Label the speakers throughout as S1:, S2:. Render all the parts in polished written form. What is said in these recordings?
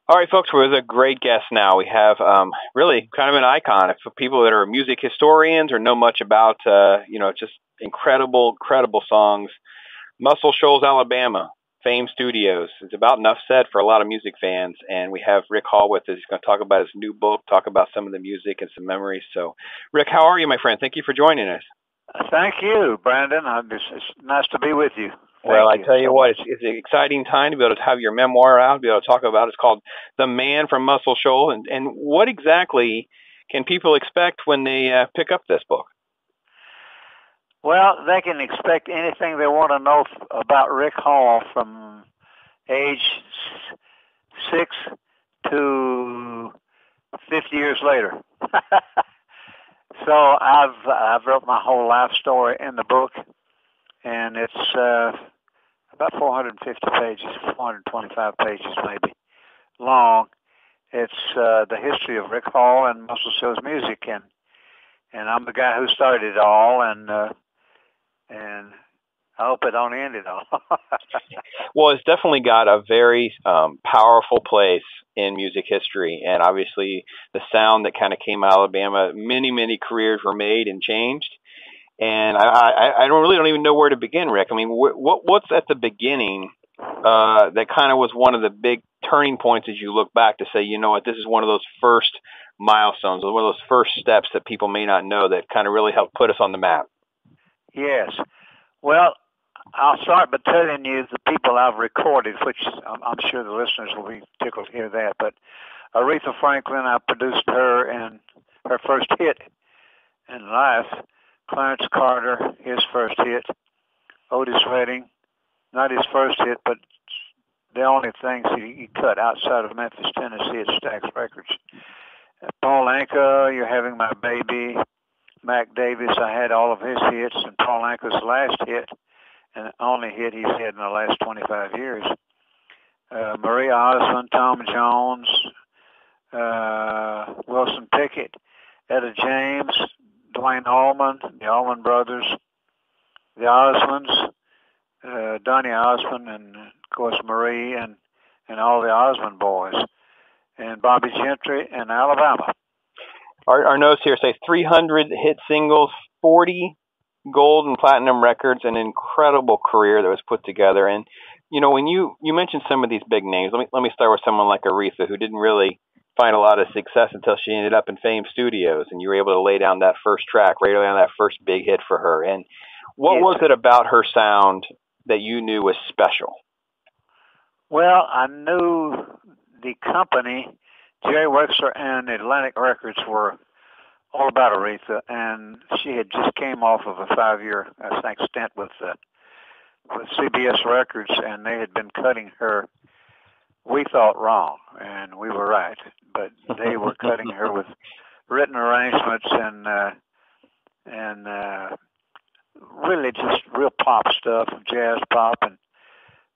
S1: All right, folks, we're with a great guest now. We have really kind of an icon for people that are music historians or know much about, just incredible songs. Muscle Shoals, Alabama, Fame Studios. It's about enough said for a lot of music fans. And we have Rick Hall with us. He's going to talk about his new book, talk about some of the music and some memories. So, Rick, how are you, my friend? Thank you for joining us.
S2: Thank you, Brandon. It's nice to be with you.
S1: Well, I tell you what, it's an exciting time to be able to have your memoir out, be able to talk about it. It's called The Man from Muscle Shoals. And what exactly can people expect when they pick up this book?
S2: Well, they can expect anything they want to know about Rick Hall from age 6 to 50 years later. So I've wrote my whole life story in the book, and it's about 450 pages, 425 pages maybe long. It's the history of Rick Hall and Muscle Shoals music, and I'm the guy who started it all, and I hope it don't end it all.
S1: Well, it's definitely got a very powerful place in music history, and obviously the sound that kind of came out of Alabama, many careers were made and changed. And I don't even know where to begin, Rick. I mean, what's at the beginning that kind of was one of the big turning points as you look back to say, you know what, this is one of those first milestones, one of those first steps that people may not know that kind of really helped put us on the map?
S2: Yes. Well, I'll start by telling you the people I've recorded, which I'm sure the listeners will be tickled to hear that. But Aretha Franklin, I produced her in her first hit in life. Clarence Carter, his first hit. Otis Redding, not his first hit, but the only things he cut outside of Memphis, Tennessee at Stax Records. Paul Anka, You're Having My Baby. Mac Davis, I had all of his hits, and Paul Anka's last hit, and the only hit he's had in the last 25 years. Maria Osmond, Tom Jones, Wilson Pickett, Etta James, Dwayne Allman, the Allman Brothers, the Osmonds, Donny Osmond, and of course Marie, and all the Osmond boys, and Bobby Gentry, and Alabama.
S1: Our notes here say 300 hit singles, 40 gold and platinum records, an incredible career that was put together. And when you mentioned some of these big names, let me start with someone like Aretha, who didn't really find a lot of success until she ended up in Fame Studios, and you were able to lay down that first track, lay down that first big hit for her. And what was it about her sound that you knew was special?
S2: Well, I knew the company, Jerry Wexler and Atlantic Records, were all about Aretha, and she had just came off of a 5-year, I think, stint with CBS Records, and they had been cutting her, we thought, wrong, and we were right, but they were cutting her with written arrangements and really just real pop stuff, jazz pop, and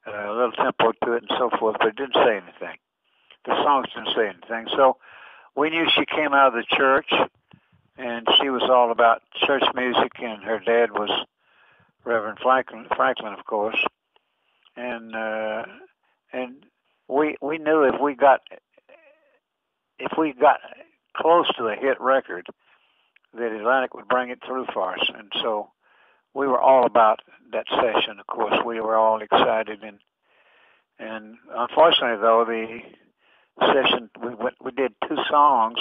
S2: a little tempo to it and so forth, but it didn't say anything. The songs didn't say anything. So we knew she came out of the church, and she was all about church music, and her dad was Reverend Franklin, of course. And we knew if we got close to a hit record, that Atlantic would bring it through for us. And so we were all about that session. Of course, we were all excited, and unfortunately, though, the session we did 2 songs,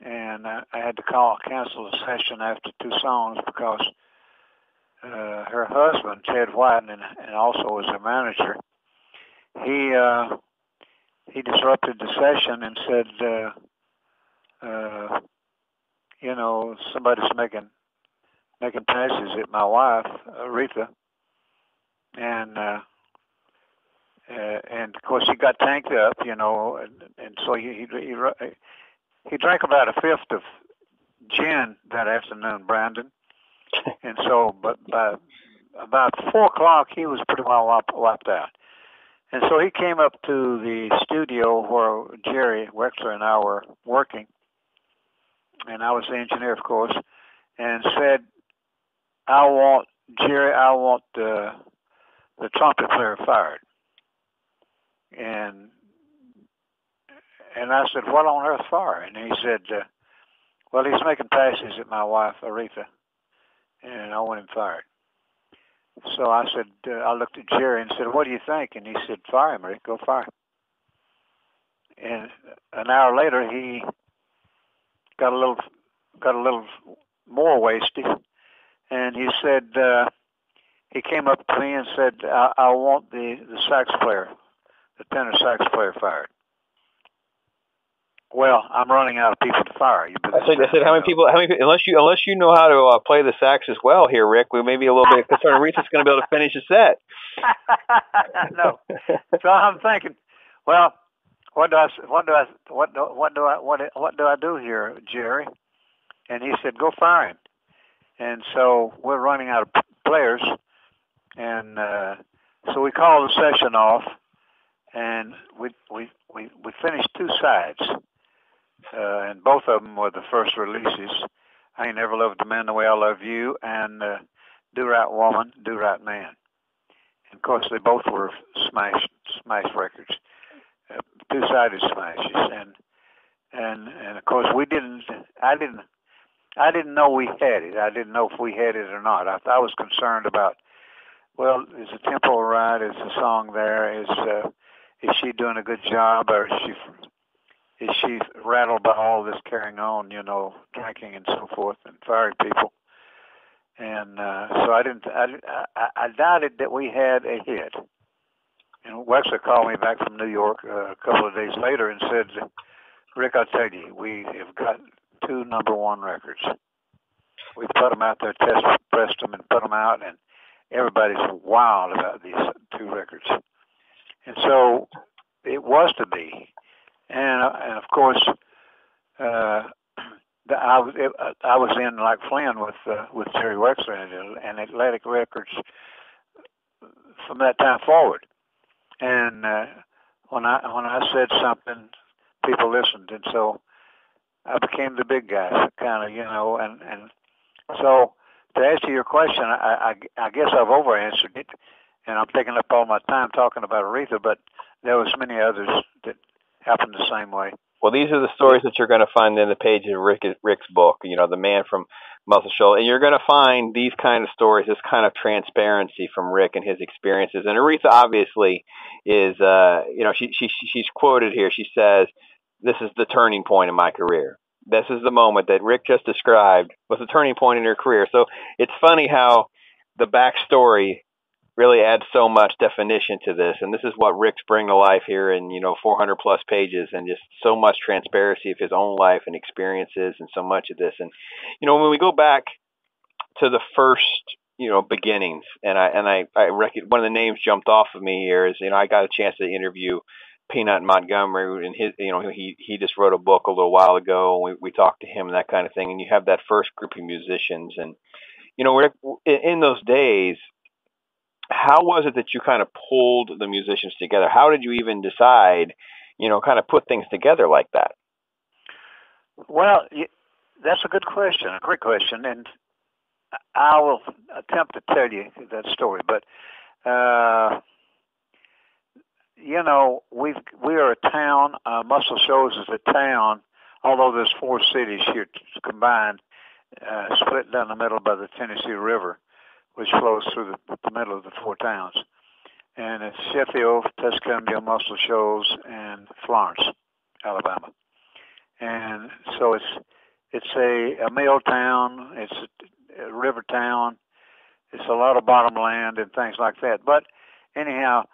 S2: and I had to cancel the session after 2 songs because her husband, Ted White, and also was her manager, he disrupted the session and said, somebody's making passes at my wife, Aretha, and of course he got tanked up, and so he drank about a fifth of gin that afternoon, Brandon, and so but by about 4:00 he was pretty well wiped out, and so he came up to the studio where Jerry Wexler and I were working, and I was the engineer, of course, and said, I want the trumpet player fired. And And I said, what on earth for? And he said, well, he's making passes at my wife, Aretha, and I want him fired. So I said, I looked at Jerry and said, what do you think? And he said, fire him, Rick, go fire him. And an hour later, he got a little more wasted, and he said, he came up to me and said, I want the sax player, the tenor sax player fired. Well, I'm running out of people to fire.
S1: I said, how many people? Unless you know how to play the sax as well, here, Rick, we may be a little bit concerned. Aretha's going to be able to finish the set.
S2: No. So I'm thinking, well, what do I do here, Jerry? And he said, go fire him. And so we're running out of players, and so we called the session off, and we finished two sides. And both of them were the first releases. I Ain't Never Loved a Man the Way I Love You, and Do Right Woman, Do Right Man. And of course, they both were smash records, two-sided smashes. And of course, I didn't know we had it. I didn't know if we had it or not. I was concerned about, well, is the tempo right? Is the song there? Is she doing a good job, or is she rattled by all this carrying on, drinking and so forth and firing people? And so I doubted that we had a hit. And Wexler called me back from New York a couple of days later and said, Rick, I'll tell you, we have got 2 #1 records. We put them out there, pressed them, and put them out, and everybody's wild about these 2 records. And so it was to be. And of course, I was in like Flynn with Jerry Wexler and Atlantic Records from that time forward. And when I said something, people listened, and so I became the big guy, kind of, and so to answer your question, I guess I've over answered it, and I'm taking up all my time talking about Aretha, but there was many others that happened the same way.
S1: Well, these are the stories that you're going to find in the page of Rick's book, The Man from Muscle Shoals. And you're going to find these kind of stories, this kind of transparency from Rick and his experiences. And Aretha obviously is, she's quoted here. She says, this is the turning point in my career. This is the moment that Rick just described was a turning point in her career. So it's funny how the backstory really adds so much definition to this. And this is what Rick's bringing to life here in, 400 plus pages, and just so much transparency of his own life and experiences and so much of this. And, when we go back to the first, beginnings, and I reckon one of the names jumped off of me here is, I got a chance to interview Peanut Montgomery, and his, he just wrote a book a little while ago, and we talked to him and that kind of thing. And you have that first group of musicians, and, Rick, in those days, how was it that you kind of pulled the musicians together? How did you even decide, kind of put things together like that?
S2: Well, that's a good question, a great question, and I will attempt to tell you that story. But, we are a town. Muscle Shoals is a town, although there's 4 cities here combined, split down the middle by the Tennessee River, which flows through the middle of the 4 towns. And it's Sheffield, Tuscumbia, Muscle Shoals, and Florence, Alabama. And so it's a mill town, it's a river town, it's a lot of bottom land and things like that. But anyhow,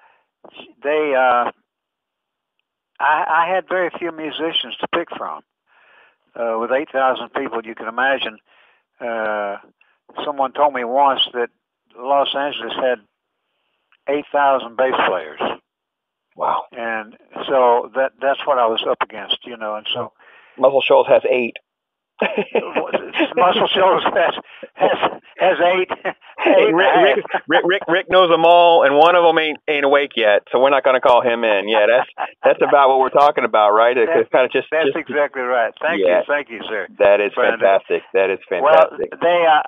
S2: I had very few musicians to pick from. With 8,000 people, you can imagine. Someone told me once that Los Angeles had 8,000 bass players.
S1: Wow.
S2: And so that's what I was up against, and so
S1: Muscle Shoals has 8.
S2: Muscle Shoals has 8.
S1: Rick knows them all, and one of them ain't awake yet, so we're not going to call him in. Yeah, that's about what we're talking about, right? It's kind of
S2: that's exactly right. Thank you, sir.
S1: That is fantastic. That is fantastic.
S2: Well,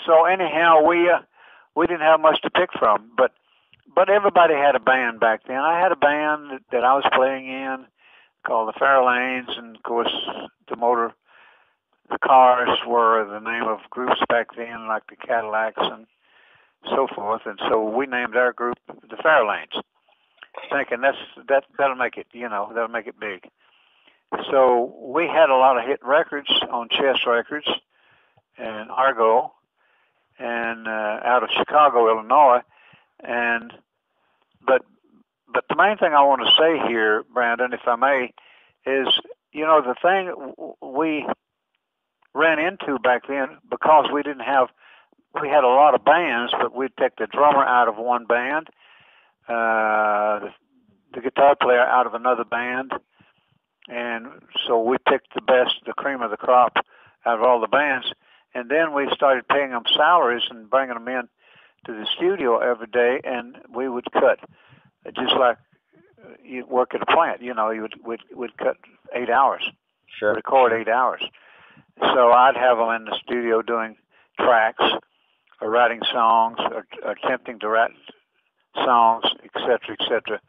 S2: so anyhow, we didn't have much to pick from, but everybody had a band back then. I had a band that I was playing in called the Fairlanes, and of course the cars were the name of groups back then, like the Cadillacs and so forth. And so we named our group the Fairlanes, thinking that'll make it, that'll make it big. So we had a lot of hit records on Chess Records and Argo, and out of Chicago, Illinois, but the main thing I want to say here, Brandon, if I may, is the thing we ran into back then, because we had a lot of bands, but we'd take the drummer out of one band, the guitar player out of another band, and so we picked the cream of the crop out of all the bands. And then we started paying them salaries and bringing them in to the studio every day, and we would cut, just like you work at a plant. We'd cut 8 hours,
S1: sure,
S2: record 8 hours. So I'd have them in the studio doing tracks, or writing songs, or attempting to write songs, etc., etc.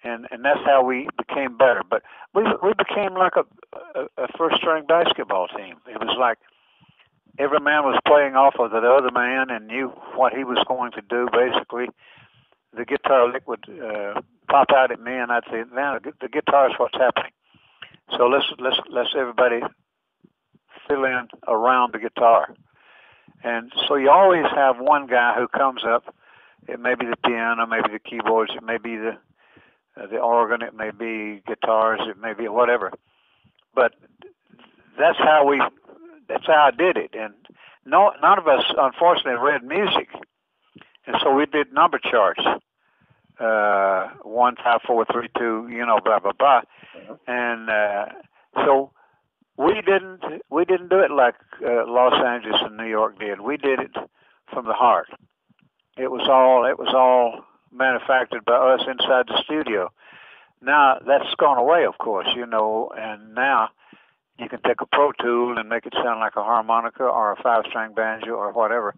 S2: And that's how we became better. But we became like a first-string basketball team. It was like every man was playing off of the other man and knew what he was going to do. Basically, the guitar lick would pop out at me, and I'd say, "Man, the guitar is what's happening." So let's everybody fill in around the guitar. And so you always have one guy who comes up. It may be the piano, maybe the keyboards, it may be the organ, it may be guitars, it may be whatever. But that's how I did it. And none of us, unfortunately, read music. And so we did number charts. 1, 5, 4, 3, 2, blah, blah, blah. And so we didn't do it like Los Angeles and New York did. We did it from the heart. It was all manufactured by us inside the studio. Now that's gone away, of course, and now you can take a Pro Tool and make it sound like a harmonica or a 5-string banjo or whatever,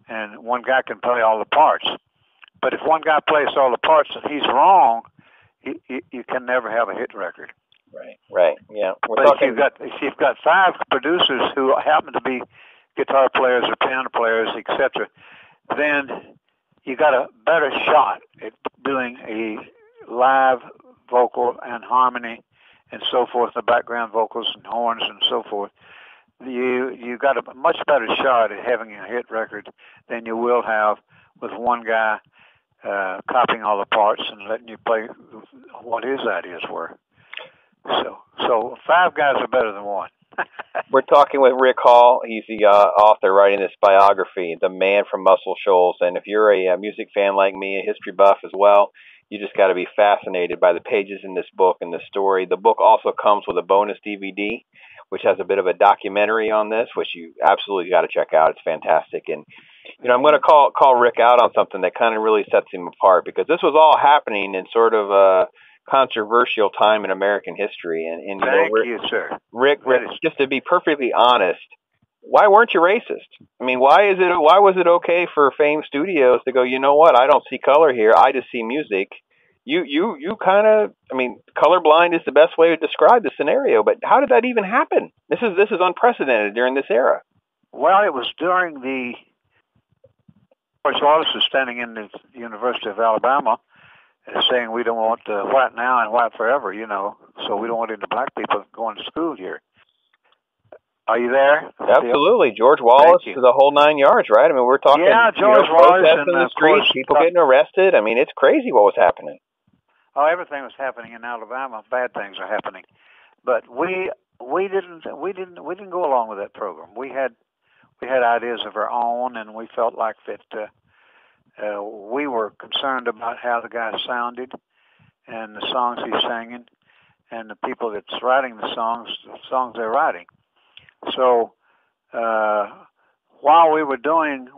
S2: and one guy can play all the parts. But if one guy plays all the parts and he's wrong, you can never have a hit record.
S1: Right, yeah.
S2: But if you've got 5 producers who happen to be guitar players or piano players, etc., then you got a better shot at doing a live vocal and harmony and so forth, the background vocals and horns and so forth. You got a much better shot at having a hit record than you will have with one guy copying all the parts and letting you play what his ideas were. So 5 guys are better than one.
S1: We're talking with Rick Hall. He's the author writing this biography, The Man from Muscle Shoals. And if you're a music fan like me, a history buff as well, you just got to be fascinated by the pages in this book and the story. The book also comes with a bonus DVD, which has a bit of a documentary on this, which you absolutely got to check out. It's fantastic. And I'm going to call Rick out on something that kind of really sets him apart, because this was all happening in sort of a controversial time in American history. And
S2: Thank you, sir.
S1: Rick, just to be perfectly honest, why weren't you racist? I mean, why was it okay for Fame Studios to go, you know what, I don't see color here, I just see music? You kind of, colorblind is the best way to describe the scenario, but how did that even happen? This is unprecedented during this era.
S2: Well, it was during George Wallace was standing in the University of Alabama saying we don't want white now and white forever, so we don't want any black people going to school here. Are you there?
S1: Absolutely. George Wallace to the whole 9 yards, right? We're talking
S2: George Wallace
S1: protests in the streets, people getting arrested. It's crazy what was happening.
S2: Oh, everything was happening in Alabama. Bad things are happening. But we didn't go along with that program. We had ideas of our own, and we felt like that we were concerned about how the guy sounded and the songs he's singing and the people that's writing the songs they're writing. So while we were doing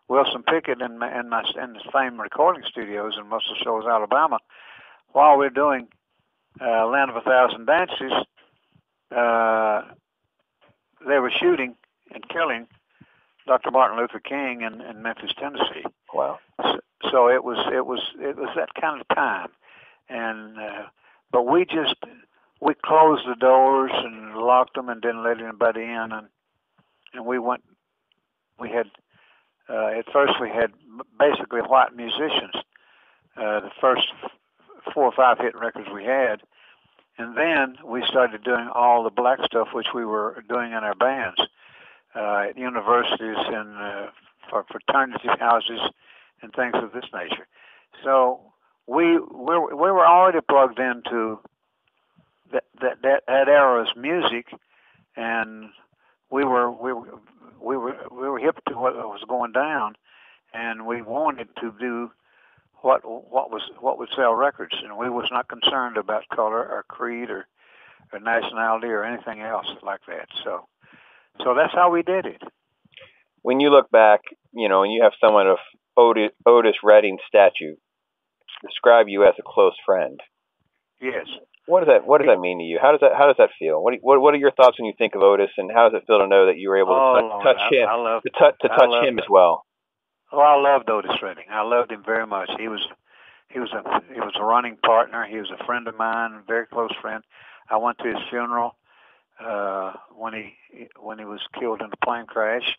S2: Wilson Pickett in the Fame recording studios in Muscle Shoals, Alabama, while we were doing Land of a Thousand Dances, they were shooting and killing Dr. Martin Luther King in Memphis, Tennessee.
S1: Wow.
S2: So it was that kind of time, and but we closed the doors and locked them and didn't let anybody in, and we went. We had at first we had basically white musicians. The first 4 or 5 hit records we had, and then we started doing all the black stuff, which we were doing in our bands at universities and for fraternity houses and things of this nature. So we were already plugged into that era's music, and we were hip to what was going down, and we wanted to do what would sell records, and we was not concerned about color or creed or nationality or anything else like that. So that's how we did it.
S1: When you look back, and you have someone of Otis Redding statue describe you as a close friend.
S2: Yes.
S1: What does that mean to you? How does that feel? What are your thoughts when you think of Otis, and how does it feel to know that you were able to touch him, to touch him as well?
S2: Oh, I loved Otis Redding. I loved him very much. He was a running partner. He was a friend of mine, a very close friend. I went to his funeral when he was killed in a plane crash.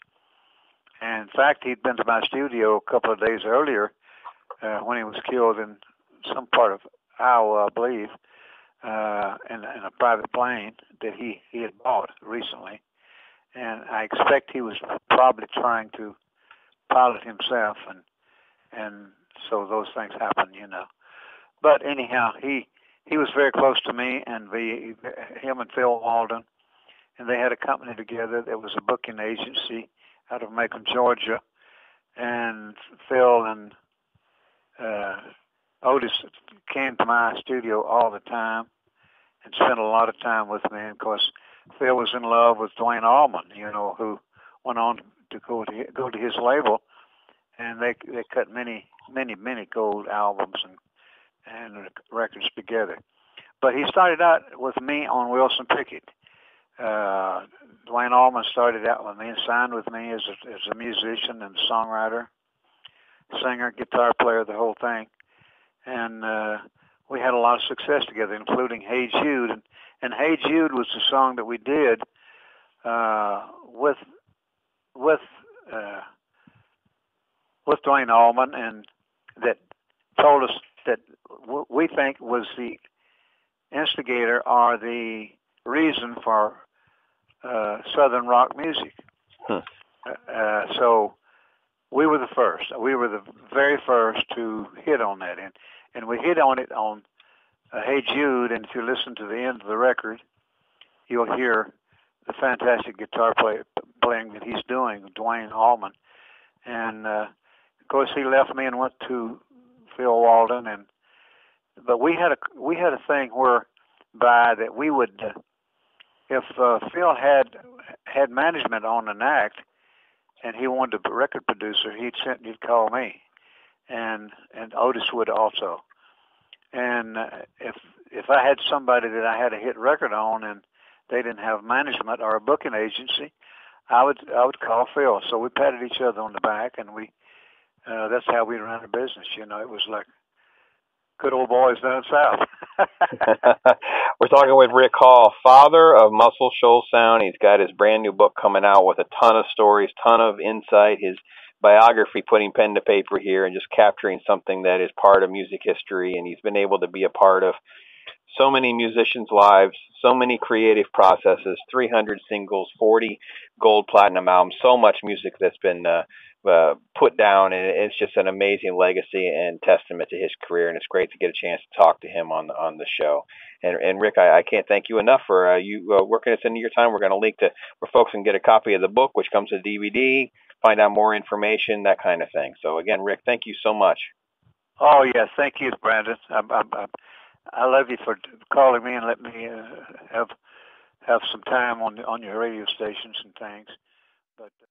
S2: And in fact, he'd been to my studio a couple of days earlier when he was killed in some part of Iowa, I believe, in a private plane that he had bought recently. And I expect he was probably trying to pilot himself, and so those things happen, But anyhow, he was very close to me, and him and Phil Walden, and they had a company together. There was a booking agency out of Macon, Georgia, and Phil and Otis came to my studio all the time and spent a lot of time with me. And of course, Phil was in love with Duane Allman, who went on to go to his label, and they cut many gold albums and records together. But he started out with me on Wilson Pickett. Duane Allman started out with me and signed with me as a musician and songwriter, singer, guitar player, the whole thing. And we had a lot of success together, including Hey Jude. And Hey Jude was the song that we did with Duane Allman, and that told us that we think was the instigator or the reason for Southern rock music. So we were the first. We were the very first to hit on that, and we hit on it on Hey Jude. And if you listen to the end of the record, you'll hear the fantastic guitar playing that he's doing, Duane Allman. And of course, he left me and went to Phil Walden, but we had a thing whereby that we would, if Phil had management on an act, and he wanted a record producer, he'd call me, and Otis would also. And if I had somebody that I had a hit record on and they didn't have management or a booking agency, I would call Phil. So we patted each other on the back, and that's how we ran the business. It was like good old boys down south.
S1: We're talking with Rick Hall, father of Muscle Shoals Sound. He's got his brand new book coming out with a ton of stories, ton of insight. His biography, putting pen to paper here and just capturing something that is part of music history. And he's been able to be a part of so many musicians' lives, so many creative processes, 300 singles, 40 gold platinum albums, so much music that's been put down, and it's just an amazing legacy and testament to his career, and it's great to get a chance to talk to him on the show. And Rick, I can't thank you enough for you working us into your time. We're going to link to where folks can get a copy of the book, which comes with DVD, find out more information, that kind of thing. So again, Rick, thank you so much.
S2: Oh yes, thank you, Brandon. I love you for calling me and let me have some time on your radio stations and things. But